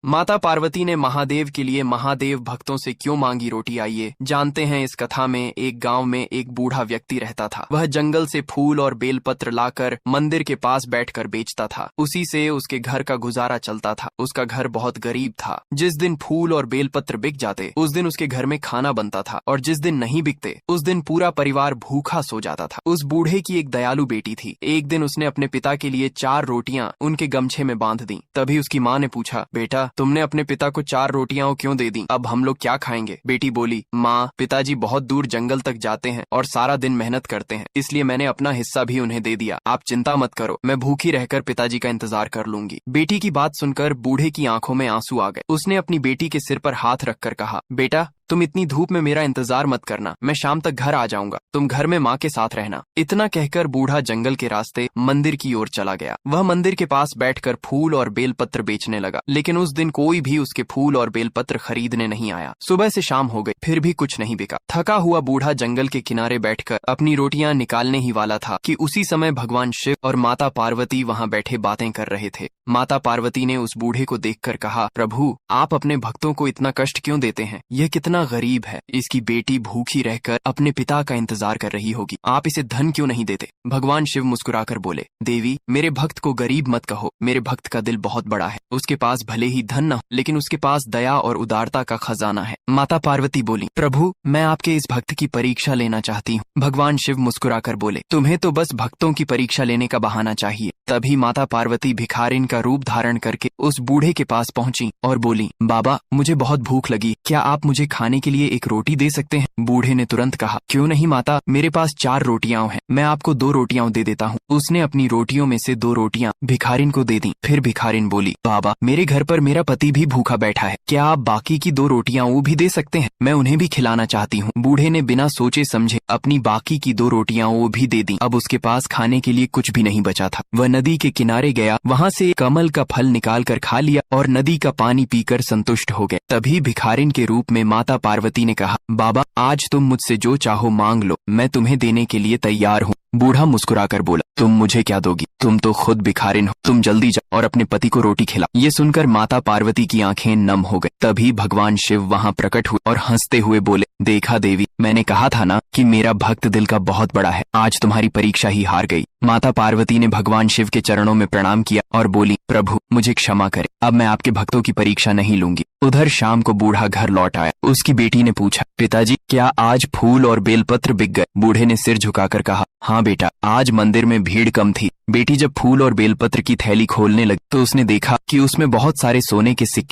माता पार्वती ने महादेव के लिए महादेव भक्तों से क्यों मांगी रोटी, आइए जानते हैं। इस कथा में एक गांव में एक बूढ़ा व्यक्ति रहता था। वह जंगल से फूल और बेलपत्र लाकर मंदिर के पास बैठकर बेचता था। उसी से उसके घर का गुजारा चलता था। उसका घर बहुत गरीब था। जिस दिन फूल और बेलपत्र बिक जाते उस दिन उसके घर में खाना बनता था, और जिस दिन नहीं बिकते उस दिन पूरा परिवार भूखा सो जाता था। उस बूढ़े की एक दयालु बेटी थी। एक दिन उसने अपने पिता के लिए 4 रोटियां उनके गमछे में बांध दी। तभी उसकी माँ ने पूछा, बेटा तुमने अपने पिता को 4 रोटियां क्यों दे दी? अब हम लोग क्या खाएंगे? बेटी बोली, माँ पिताजी बहुत दूर जंगल तक जाते हैं और सारा दिन मेहनत करते हैं, इसलिए मैंने अपना हिस्सा भी उन्हें दे दिया। आप चिंता मत करो, मैं भूखी रहकर पिताजी का इंतजार कर लूंगी। बेटी की बात सुनकर बूढ़े की आंखों में आंसू आ गए। उसने अपनी बेटी के सिर पर हाथ रखकर कहा, बेटा तुम इतनी धूप में मेरा इंतजार मत करना, मैं शाम तक घर आ जाऊंगा, तुम घर में माँ के साथ रहना। इतना कहकर बूढ़ा जंगल के रास्ते मंदिर की ओर चला गया। वह मंदिर के पास बैठकर फूल और बेलपत्र बेचने लगा, लेकिन उस दिन कोई भी उसके फूल और बेलपत्र खरीदने नहीं आया। सुबह से शाम हो गई, फिर भी कुछ नहीं बिका। थका हुआ बूढ़ा जंगल के किनारे बैठकर अपनी रोटियां निकालने ही वाला था कि उसी समय भगवान शिव और माता पार्वती वहां बैठे बातें कर रहे थे। माता पार्वती ने उस बूढ़े को देखकर कहा, प्रभु आप अपने भक्तों को इतना कष्ट क्यों देते हैं? यह कितना गरीब है, इसकी बेटी भूखी रहकर अपने पिता का इंतजार कर रही होगी, आप इसे धन क्यों नहीं देते? भगवान शिव मुस्कुराकर बोले, देवी मेरे भक्त को गरीब मत कहो, मेरे भक्त का दिल बहुत बड़ा है। उसके पास भले ही धन न हो, लेकिन उसके पास दया और उदारता का खजाना है। माता पार्वती बोली, प्रभु मैं आपके इस भक्त की परीक्षा लेना चाहती हूँ। भगवान शिव मुस्कुराकर बोले, तुम्हें तो बस भक्तों की परीक्षा लेने का बहाना चाहिए। तभी माता पार्वती भिखारिन का रूप धारण करके उस बूढ़े के पास पहुंची और बोली, बाबा मुझे बहुत भूख लगी, क्या आप मुझे खाने के लिए एक रोटी दे सकते हैं? बूढ़े ने तुरंत कहा, क्यों नहीं माता, मेरे पास 4 रोटियां हैं, मैं आपको 2 रोटियां दे देता हूँ। उसने अपनी रोटियों में से 2 रोटियां भिखारिन को दे दी। फिर भिखारिन बोली, बाबा मेरे घर पर मेरा पति भी भूखा बैठा है, क्या आप बाकी की 2 रोटियां वो भी दे सकते हैं? मैं उन्हें भी खिलाना चाहती हूँ। बूढ़े ने बिना सोचे समझे अपनी बाकी की 2 रोटियां वो भी दे दी। अब उसके पास खाने के लिए कुछ भी नहीं बचा था। वह नदी के किनारे गया, वहाँ से एक कमल का फल निकाल कर खा लिया और नदी का पानी पीकर संतुष्ट हो गए। तभी भिखारिन के रूप में माता पार्वती ने कहा, बाबा आज तुम मुझसे जो चाहो मांग लो, मैं तुम्हें देने के लिए तैयार हूँ। बूढ़ा मुस्कुराकर बोला, तुम मुझे क्या दोगी? तुम तो खुद भिखारिन हो, तुम जल्दी जाओ और अपने पति को रोटी खिलाओ। ये सुनकर माता पार्वती की आंखें नम हो गई। तभी भगवान शिव वहां प्रकट हुए और हंसते हुए बोले, देखा देवी, मैंने कहा था ना कि मेरा भक्त दिल का बहुत बड़ा है, आज तुम्हारी परीक्षा ही हार गई। माता पार्वती ने भगवान शिव के चरणों में प्रणाम किया और बोली, प्रभु मुझे क्षमा करें, अब मैं आपके भक्तों की परीक्षा नहीं लूंगी। उधर शाम को बूढ़ा घर लौट आया। उसकी बेटी ने पूछा, पिताजी क्या आज फूल और बेलपत्र बिक गए? बूढ़े ने सिर झुकाकर कहा, हाँ बेटा, आज मंदिर में भीड़ कम थी। बेटी जब फूल और बेलपत्र की थैली खोलने लगी तो उसने देखा कि उसमें बहुत सारे सोने के सिक्के